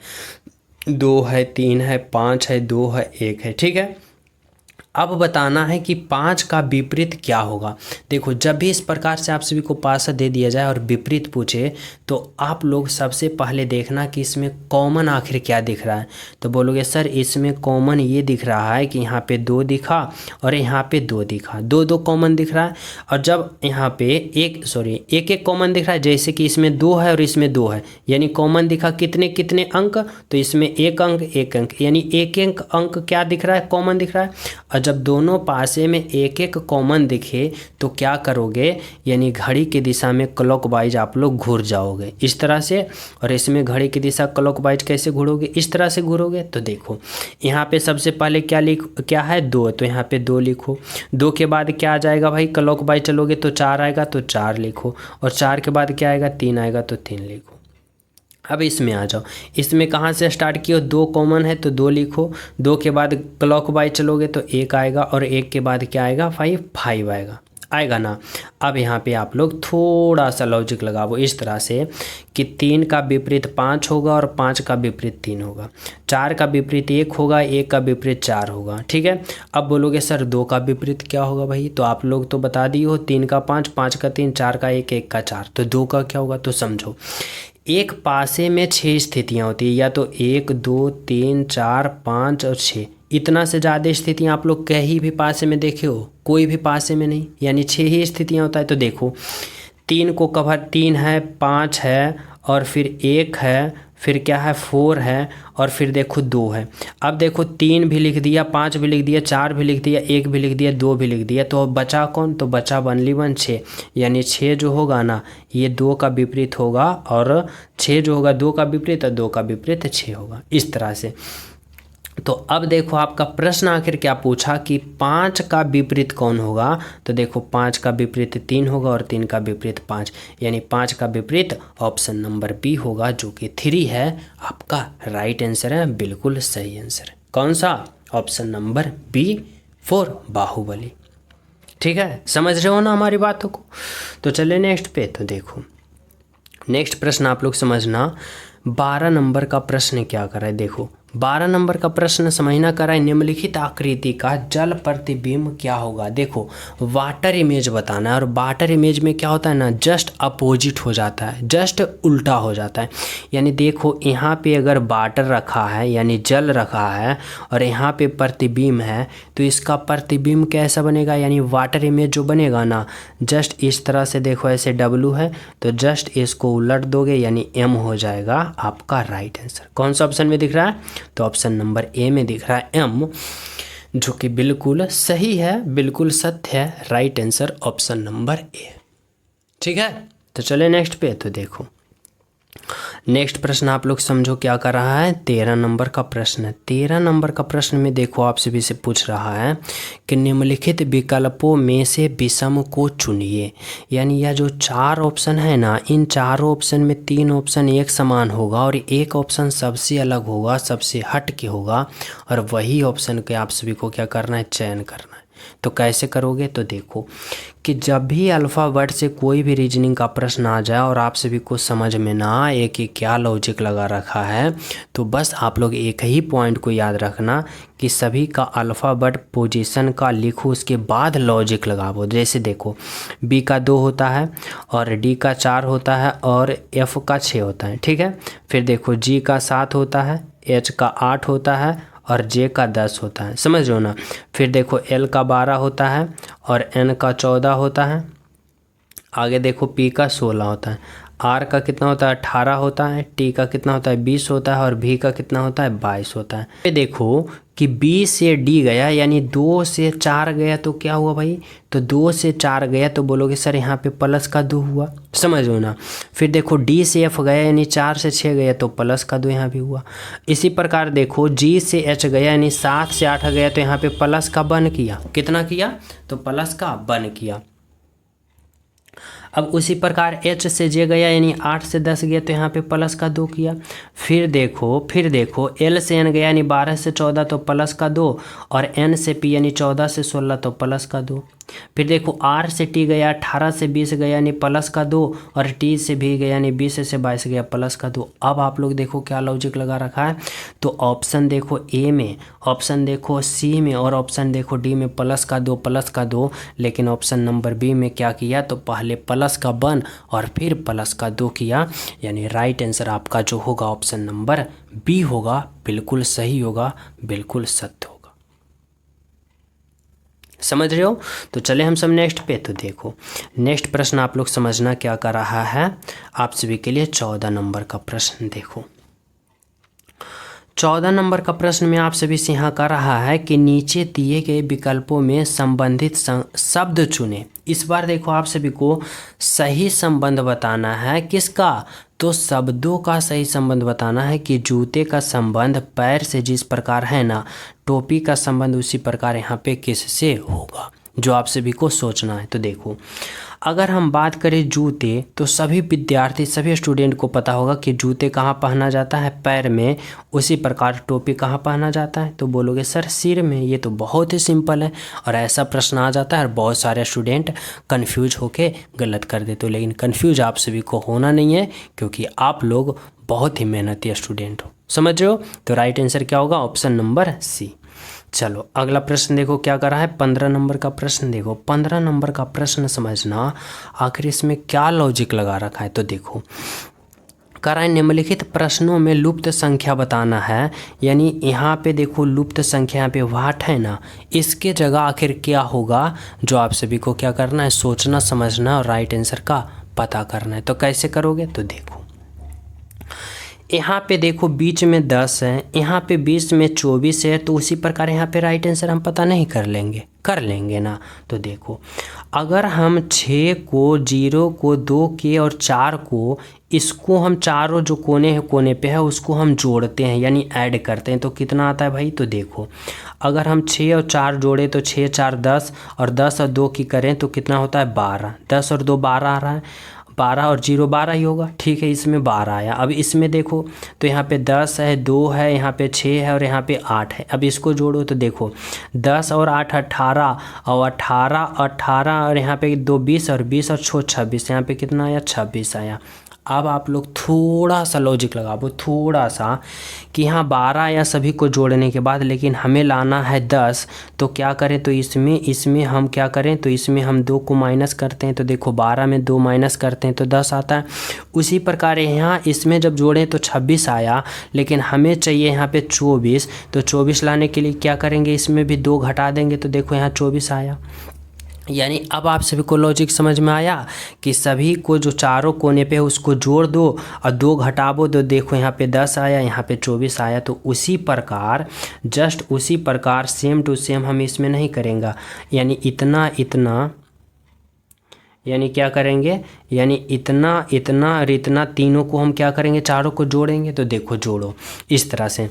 2 है, 3 है, 5 है, 2 है, 1 है, ठीक है। अब बताना है कि 5 का विपरीत क्या होगा। देखो जब भी इस प्रकार से आप सभी को पासा दे दिया जाए और विपरीत पूछे, तो आप लोग सबसे पहले देखना कि इसमें कॉमन आखिर क्या दिख रहा है। तो बोलोगे सर इसमें कॉमन ये दिख रहा है कि यहाँ पे 2 दिखा और यहाँ पे 2 दिखा, 2 कॉमन दिख रहा है। और जब यहाँ पे एक कॉमन दिख रहा है, जैसे कि इसमें 2 है और इसमें 2 है, यानी कॉमन दिखा कितने अंक, तो इसमें 1 अंक, यानी एक अंक क्या दिख रहा है, कॉमन दिख रहा है। और जब दोनों पासे में एक कॉमन दिखे तो क्या करोगे, यानी घड़ी की दिशा में क्लॉकवाइज आप लोग घूर जाओगे इस तरह से। और इसमें घड़ी की दिशा क्लॉकवाइज कैसे घूरोगे, इस तरह से घूरोगे। तो देखो यहाँ पे सबसे पहले क्या है 2, तो यहाँ पे 2 लिखो। 2 के बाद क्या आ जाएगा भाई, क्लॉकवाइज चलोगे तो 4 आएगा, तो 4 लिखो। और 4 के बाद क्या आएगा, 3 आएगा, तो 3 लिखो। अब इसमें आ जाओ, इसमें कहाँ से स्टार्ट किया, 2 कॉमन है तो 2 लिखो। 2 के बाद क्लॉकवाइज चलोगे तो 1 आएगा, और 1 के बाद क्या आएगा 5 आएगा। आएगा ना। अब यहाँ पे आप लोग थोड़ा सा लॉजिक लगाओ इस तरह से कि 3 का विपरीत 5 होगा और 5 का विपरीत 3 होगा, 4 का विपरीत 1 होगा, 1 का विपरीत 4 होगा, ठीक है। अब बोलोगे सर 2 का विपरीत क्या होगा भाई, तो आप लोग तो बता दिए हो, 3 का 5, 5 का 3, 4 का 1, 1 का 4, तो 2 का क्या होगा। तो समझो एक पासे में 6 स्थितियाँ होती है, या तो 1 2 3 4 5 और 6, इतना से ज़्यादा स्थितियाँ आप लोग कहीं भी पासे में देखे हो, कोई भी पासे में नहीं, यानी 6 ही स्थितियाँ होता है। तो देखो 3 को कवर 3 है, 5 है और फिर 1 है, फिर क्या है 4 है और फिर देखो 2 है। अब देखो 3 भी लिख दिया, 5 भी लिख दिया, 4 भी लिख दिया, 1 भी लिख दिया, 2 भी लिख दिया, तो अब बचा कौन, तो बचा ओनली 1 6, यानी 6 जो होगा ना ये 2 का विपरीत होगा, और 6 जो होगा 2 का विपरीत और 2 का विपरीत 6 होगा, इस तरह से। तो अब देखो आपका प्रश्न आखिर क्या पूछा कि 5 का विपरीत कौन होगा, तो देखो 5 का विपरीत 3 होगा और 3 का विपरीत 5, यानी 5 का विपरीत ऑप्शन नंबर बी होगा, जो कि 3 है आपका राइट आंसर है, बिल्कुल सही आंसर है। कौन सा, ऑप्शन नंबर बी 4 बाहुबली। ठीक है, समझ रहे हो ना हमारी बातों को। तो चलिए नेक्स्ट पे, तो देखो नेक्स्ट प्रश्न आप लोग समझना, 12 नंबर का प्रश्न क्या कर रहा है। देखो 12 नंबर का प्रश्न समझना कर रहा है, निम्नलिखित आकृति का जल प्रतिबिंब क्या होगा। देखो वाटर इमेज बताना है, और वाटर इमेज में क्या होता है ना, जस्ट अपोजिट हो जाता है, जस्ट उल्टा हो जाता है। यानी देखो यहाँ पे अगर वाटर रखा है यानी जल रखा है, और यहाँ पे प्रतिबिंब है, तो इसका प्रतिबिंब कैसा बनेगा, यानी वाटर इमेज जो बनेगा ना, जस्ट इस तरह से। देखो ऐसे W है तो जस्ट इसको उलट दोगे, यानी M हो जाएगा आपका राइट आंसर। कौन सा ऑप्शन में दिख रहा है, तो ऑप्शन नंबर ए में दिख रहा है M, जो कि बिल्कुल सही है, बिल्कुल सत्य है, right answer option number A. ठीक है, तो चले नेक्स्ट पे। तो देखो नेक्स्ट प्रश्न आप लोग समझो क्या कर रहा है, 13 नंबर का प्रश्न है। 13 नंबर का प्रश्न में देखो आपसे भी से पूछ रहा है कि निम्नलिखित विकल्पों में से विषम को चुनिए। यानी यह जो 4 ऑप्शन है ना, इन चारों ऑप्शन में 3 ऑप्शन एक समान होगा और एक ऑप्शन सबसे अलग होगा, सबसे हट के होगा, और वही ऑप्शन के आप सभी को क्या करना है, चयन करना है। तो कैसे करोगे, तो देखो कि जब भी अल्फ़ाबेट से कोई भी रीजनिंग का प्रश्न आ जाए और आप सभी को समझ में ना आए कि क्या लॉजिक लगा रखा है, तो बस आप लोग एक ही पॉइंट को याद रखना कि सभी का अल्फ़ाबेट पोजीशन का लिखो, उसके बाद लॉजिक लगाओ। जैसे देखो बी का 2 होता है और डी का 4 होता है और एफ का 6 होता है, ठीक है। फिर देखो जी का 7 होता है, एच का 8 होता है और जे का 10 होता है, समझ लो ना। फिर देखो एल का 12 होता है और एन का 14 होता है। आगे देखो पी का 16 होता है, आर का कितना होता है, 18 होता है, टी का कितना होता है, 20 होता है, और भी का कितना होता है, 22 होता है। ये देखो कि बी से डी गया, यानी 2 से 4 गया, तो क्या हुआ भाई, तो 2 से 4 गया, तो बोलोगे सर यहाँ पे प्लस का 2 हुआ, समझ लो ना। फिर देखो डी से एफ गया, यानी 4 से 6 गया, तो प्लस का 2 यहाँ भी हुआ। इसी प्रकार देखो जी से एच गया, यानी 7 से 8 गया, तो यहाँ पे प्लस का 1 किया, कितना किया, तो प्लस का 1 किया। अब उसी प्रकार एच से जे गया, यानी 8 से 10 गया, तो यहाँ पे प्लस का 2 किया। फिर देखो एल से एन गया, यानी 12 से 14, तो प्लस का 2, और एन से पी यानी 14 से 16, तो प्लस का 2। फिर देखो आर से टी गया, 18 से 20 गया, यानी प्लस का 2, और टी से भी गया, यानी 20 से 22 गया, प्लस का 2। अब आप लोग देखो क्या लॉजिक लगा रखा है, तो ऑप्शन देखो ए में, ऑप्शन देखो सी में, और ऑप्शन देखो डी में प्लस का 2, लेकिन ऑप्शन नंबर बी में क्या किया, तो पहले प्लस का 1 और फिर प्लस का 2 किया, यानी राइट आंसर आपका जो होगा ऑप्शन नंबर बी होगा, बिल्कुल सही होगा, बिल्कुल सत्य होगा। समझ रहे हो। तो चले हम सब नेक्स्ट पे। तो देखो नेक्स्ट प्रश्न आप लोग समझना क्या कर रहा है आप सभी के लिए 14 नंबर का प्रश्न। देखो 14 नंबर का प्रश्न में आप सभी से यहाँ कर रहा है कि नीचे दिए गए विकल्पों में संबंधित शब्द चुने। इस बार देखो आप सभी को सही संबंध बताना है, किसका, तो शब्दों का सही संबंध बताना है कि जूते का संबंध पैर से जिस प्रकार है ना, टोपी का संबंध उसी प्रकार यहाँ पे किससे होगा। जो आप सभी को सोचना है। तो देखो, अगर हम बात करें जूते, तो सभी विद्यार्थी, सभी स्टूडेंट को पता होगा कि जूते कहाँ पहना जाता है, पैर में। उसी प्रकार टोपी कहाँ पहना जाता है, तो बोलोगे सर सिर में। ये तो बहुत ही सिंपल है और ऐसा प्रश्न आ जाता है और बहुत सारे स्टूडेंट कन्फ्यूज होके गलत कर देते हो। लेकिन कन्फ्यूज आप सभी को होना नहीं है, क्योंकि आप लोग बहुत ही मेहनती स्टूडेंट हो, समझ रहे हो। तो राइट आंसर क्या होगा, ऑप्शन नंबर सी। चलो अगला प्रश्न देखो क्या कर रहा है, 15 नंबर का प्रश्न देखो। 15 नंबर का प्रश्न समझना आखिर इसमें क्या लॉजिक लगा रखा है। तो देखो, कह रहा है निम्नलिखित प्रश्नों में लुप्त संख्या बताना है। यानी यहाँ पे देखो लुप्त संख्या, यहाँ पे वाट है ना, इसके जगह आखिर क्या होगा, जो आप सभी को क्या करना है, सोचना समझना और राइट आंसर का पता करना है। तो कैसे करोगे, तो देखो यहाँ पे देखो बीच में 10 है, यहाँ पे बीच में 24 है, तो उसी प्रकार यहाँ पे राइट आंसर हम पता नहीं कर लेंगे ना। तो देखो, अगर हम 6 को, 0 को, 2 के और 4 को, इसको हम चारों जो कोने पे है उसको हम जोड़ते हैं, यानी ऐड करते हैं, तो कितना आता है भाई। तो देखो, अगर हम 6 और 4 जोड़े तो 6 4 10, और 10 और 2 की करें तो कितना होता है 12। 10 और 2 12 आ रहा है, 12 और 0 12 ही होगा, ठीक है। इसमें 12 आया। अब इसमें देखो तो यहाँ पे 10 है, 2 है, यहाँ पे 6 है और यहाँ पे 8 है। अब इसको जोड़ो तो देखो 10 और 8 18, और 18 और यहाँ पे 2 20, और 20 और 6 26, यहाँ पे कितना आया 26 आया। अब आप लोग थोड़ा सा लॉजिक लगाओ, थोड़ा सा, कि यहाँ 12 या सभी को जोड़ने के बाद, लेकिन हमें लाना है 10, तो क्या करें, तो इसमें हम क्या करें, तो इसमें हम 2 को माइनस करते हैं। तो देखो 12 में 2 माइनस करते हैं तो 10 आता है। उसी प्रकार यहाँ इसमें जब जोड़ें तो 26 आया, लेकिन हमें चाहिए यहाँ पे 24, तो 24 लाने के लिए क्या करेंगे, इसमें भी 2 घटा देंगे, तो देखो यहाँ 24 आया। यानी अब आप सभी को लॉजिक समझ में आया कि सभी को जो चारों कोने पे है उसको जोड़ दो और 2 घटाबो, तो देखो यहाँ पे 10 आया, यहाँ पे 24 आया। तो उसी प्रकार, जस्ट उसी प्रकार सेम टू सेम हम इसमें नहीं करेंगे, यानी इतना इतना, यानी क्या करेंगे, यानी इतना इतना और इतना, तीनों को हम क्या करेंगे, चारों को जोड़ेंगे। तो देखो जोड़ो इस तरह से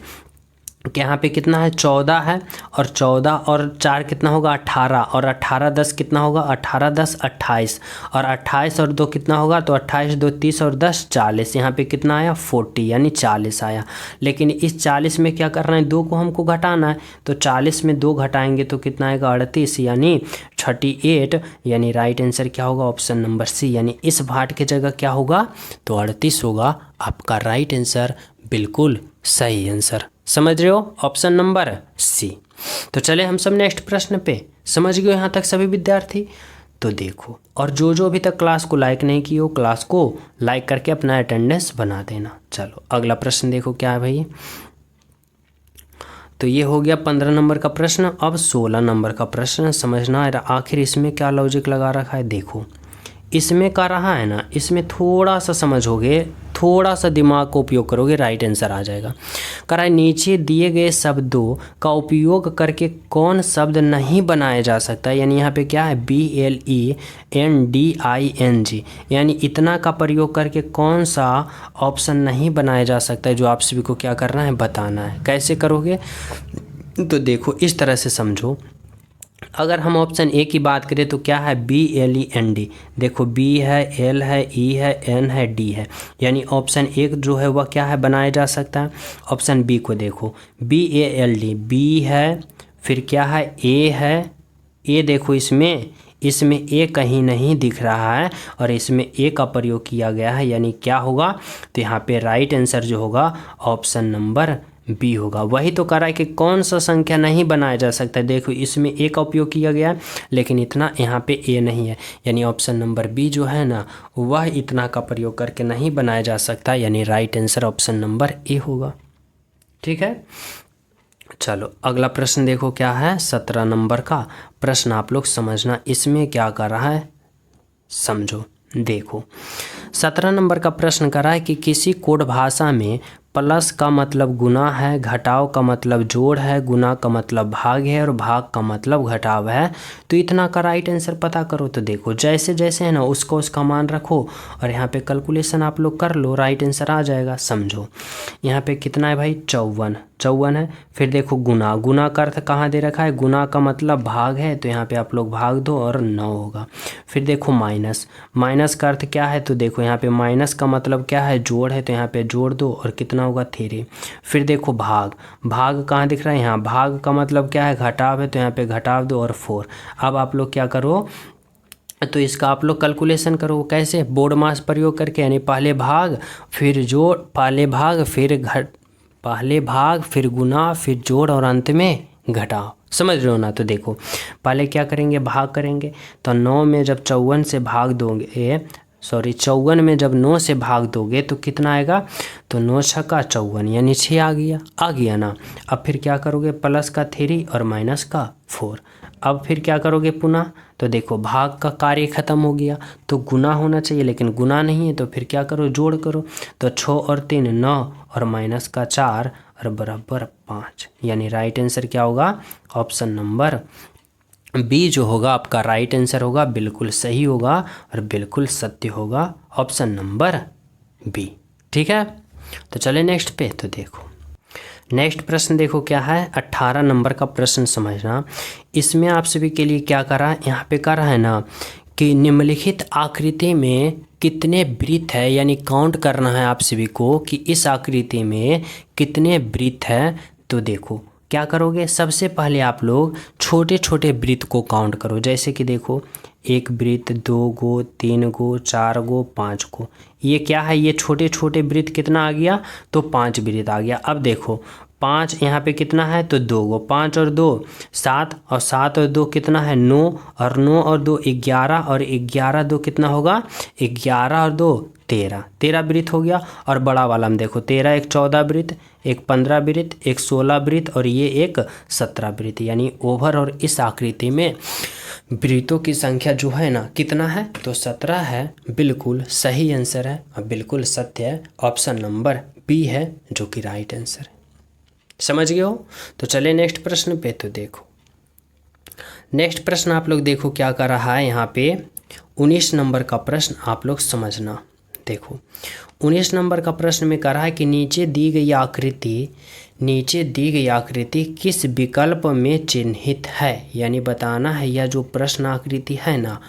कि यहाँ पे कितना है 14 है, और 14 और 4 कितना होगा 18, और 18 10 कितना होगा 18 10 28, और 28 और 2 कितना होगा, तो 28 2 30 और 10 40। यहाँ पे कितना आया 40, यानी 40 आया। लेकिन इस 40 में क्या करना है, 2 को हमको घटाना है, तो 40 में 2 घटाएंगे तो कितना आएगा 38, यानी 38। यानी राइट आंसर क्या होगा, ऑप्शन नंबर सी, यानी इस भाट की जगह क्या होगा, तो 38 होगा आपका राइट आंसर, बिल्कुल सही आंसर। समझ रहे हो, ऑप्शन नंबर सी। तो चले हम सब नेक्स्ट प्रश्न पे। समझ गए यहाँ तक सभी विद्यार्थी। तो देखो, और जो अभी तक क्लास को लाइक नहीं की हो, क्लास को लाइक करके अपना अटेंडेंस बना देना। चलो अगला प्रश्न देखो क्या है भाई। तो ये हो गया 15 नंबर का प्रश्न। अब 16 नंबर का प्रश्न समझना है आखिर इसमें क्या लॉजिक लगा रखा है। देखो इसमें का रहा है ना, इसमें थोड़ा सा समझोगे, थोड़ा सा दिमाग का उपयोग करोगे, राइट आंसर आ जाएगा। कह रहा है नीचे दिए गए शब्दों का उपयोग करके कौन शब्द नहीं बनाया जा सकता। यानी यहाँ पे क्या है, BLENDING, यानी इतना का प्रयोग करके कौन सा ऑप्शन नहीं बनाया जा सकता है, जो आप सभी को क्या करना है, बताना है। कैसे करोगे, तो देखो इस तरह से समझो। अगर हम ऑप्शन ए की बात करें तो क्या है, BLEND। देखो B है, L है, E है, N है, D है, यानी ऑप्शन ए जो है वह क्या है, बनाया जा सकता है। ऑप्शन बी को देखो, BALD, B है, फिर क्या है, A है, A देखो इसमें ए कहीं नहीं दिख रहा है और इसमें ए का प्रयोग किया गया है, यानी क्या होगा, तो यहाँ पे राइट आंसर जो होगा ऑप्शन नंबर बी होगा। वही तो कह रहा है कि कौन सा संख्या नहीं बनाया जा सकता है। देखो इसमें ए का उपयोग किया गया है, लेकिन इतना यहाँ पे ए नहीं है, यानी ऑप्शन नंबर बी जो है ना, वह इतना का प्रयोग करके नहीं बनाया जा सकता, यानी right answer option number A होगा। ठीक है, चलो अगला प्रश्न देखो क्या है, 17 नंबर का प्रश्न आप लोग समझना इसमें क्या कर रहा है, समझो। देखो 17 नंबर का प्रश्न कर रहा है कि किसी कोड भाषा में प्लस का मतलब गुना है, घटाव का मतलब जोड़ है, गुना का मतलब भाग है और भाग का मतलब घटाव है, तो इतना का राइट आंसर पता करो। तो देखो जैसे जैसे है ना उसका मान रखो और यहाँ पे कैलकुलेशन आप लोग कर लो, राइट आंसर आ जाएगा। समझो यहाँ पे कितना है भाई 54, 54 है। फिर देखो गुना, गुना का अर्थ कहाँ दे रखा है, गुना का मतलब भाग है, तो यहाँ पे आप लोग भाग दो और 9 होगा। फिर देखो माइनस, माइनस का अर्थ क्या है, तो देखो यहाँ पे माइनस का मतलब क्या है, जोड़ है, तो यहाँ पे जोड़ दो और कितना होगा 3। फिर देखो भाग, भाग कहाँ दिख रहा है, यहाँ भाग का मतलब क्या है, घटाव है, तो यहाँ पे घटाव दो और 4। अब आप लोग क्या करो, तो इसका आप लोग कैलकुलेशन करो, कैसे, बोर्ड मास प्रयोग करके, यानी पहले भाग फिर जोड़, पहले भाग फिर पहले भाग फिर गुना फिर जोड़ और अंत में घटाव। समझ रहे हो ना। तो देखो पहले क्या करेंगे, भाग करेंगे, तो 9 में जब 54 से भाग दोगे, 54 में जब 9 से भाग दोगे तो कितना आएगा, तो 9 छक्का 54 यानी 6 आ गया ना। अब फिर क्या करोगे, प्लस का 3 और माइनस का 4। अब फिर क्या करोगे पुनः, तो देखो भाग का कार्य खत्म हो गया, तो गुना होना चाहिए, लेकिन गुना नहीं है, तो फिर क्या करो, जोड़ करो। तो 6 और 3 9 और माइनस का 4 और बराबर 5, यानी राइट आंसर क्या होगा, ऑप्शन नंबर बी जो होगा आपका राइट आंसर होगा, बिल्कुल सही होगा और बिल्कुल सत्य होगा, ऑप्शन नंबर बी। ठीक है, तो चले नेक्स्ट पे। तो देखो नेक्स्ट प्रश्न देखो क्या है, 18 नंबर का प्रश्न समझना। इसमें आप सभी के लिए क्या करा है, यहाँ पे करा है ना कि निम्नलिखित आकृति में कितने वृत्त है, यानी काउंट करना है आप सभी को कि इस आकृति में कितने वृत्त है। तो देखो क्या करोगे, सबसे पहले आप लोग छोटे छोटे वृत्त को काउंट करो। जैसे कि देखो 1 वृत्त, 2 गो, 3 गो, 4 गो, 5 गो, ये क्या है, ये छोटे छोटे वृत्त कितना आ गया, तो 5 वृत्त आ गया। अब देखो 5 यहाँ पे कितना है, तो 2 गो, 5 और 2 7, और 7 और 2 कितना है 9, और 9 और 2 11, और 11 2 कितना होगा 11 और 2 13, 13 वृत्त हो गया। और बड़ा वाला में देखो 13 1 14 वृत्त, एक 15 वृत्त, एक 16 वृत्त और ये एक 17 वृत्त, यानी ओवर और इस आकृति में वृत्तों की संख्या जो है ना कितना है, तो 17 है। बिल्कुल सही आंसर है और बिल्कुल सत्य है, ऑप्शन नंबर बी है जो कि राइट आंसर है। समझ गए हो। तो चले नेक्स्ट प्रश्न पे। तो देखो नेक्स्ट प्रश्न आप लोग देखो क्या कर रहा है, यहाँ पे 19 नंबर का प्रश्न आप लोग समझना। देखो 19 नंबर का प्रश्न में कह रहा है कि नीचे दी गई आकृति किस विकल्प में चिन्हित है, यानी बताना है यह जो प्रश्न आकृति है ना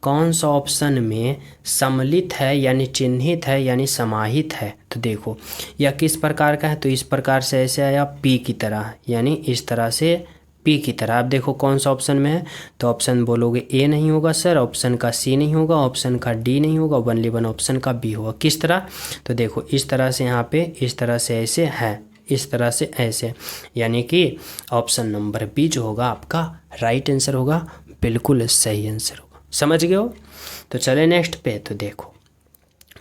कौन सा ऑप्शन में सम्मिलित है, यानी चिन्हित है, यानी समाहित है। तो देखो यह किस प्रकार का है, तो इस प्रकार से ऐसे आया पी की तरह, यानी इस तरह से पी की तरह। आप देखो कौन सा ऑप्शन में है, तो ऑप्शन बोलोगे ए नहीं होगा सर, ऑप्शन का सी नहीं होगा, ऑप्शन का डी नहीं होगा, ओनली वन ऑप्शन का बी होगा। किस तरह, तो देखो इस तरह से यहाँ पे, इस तरह से ऐसे है, इस तरह से ऐसे, यानी कि ऑप्शन नंबर बी जो होगा आपका राइट आंसर होगा, बिल्कुल सही आंसर होगा। समझ गए हो। तो चले नेक्स्ट पे। तो देखो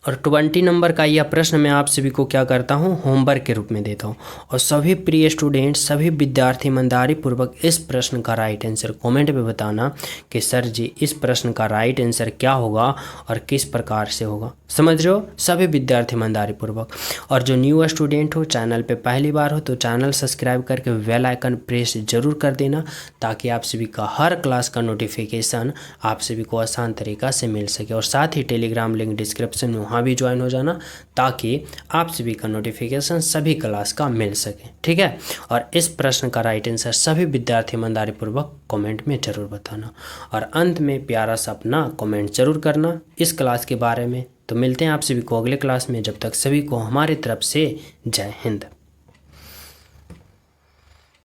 और 20 नंबर का यह प्रश्न मैं आप सभी को क्या करता हूँ, होमवर्क के रूप में देता हूँ। और सभी प्रिय स्टूडेंट, सभी विद्यार्थी ईमानदारी पूर्वक इस प्रश्न का राइट आंसर कमेंट में बताना कि सर जी इस प्रश्न का राइट आंसर क्या होगा और किस प्रकार से होगा। समझ रहे हो सभी विद्यार्थी ईमानदारी पूर्वक। और जो न्यू स्टूडेंट हो, चैनल पे पहली बार हो, तो चैनल सब्सक्राइब करके बेल आइकन प्रेस जरूर कर देना, ताकि आप सभी का हर क्लास का नोटिफिकेशन आप सभी को आसान तरीक़ा से मिल सके। और साथ ही टेलीग्राम लिंक डिस्क्रिप्शन में, वहाँ भी ज्वाइन हो जाना, ताकि आप सभी का नोटिफिकेशन सभी क्लास का मिल सके। ठीक है। और इस प्रश्न का राइट आंसर सभी विद्यार्थी ईमानदारी पूर्वक कमेंट में जरूर बताना। और अंत में प्यारा सा अपना कमेंट जरूर करना इस क्लास के बारे में। तो मिलते हैं आप सभी को अगले क्लास में, जब तक सभी को हमारी तरफ से जय हिंद।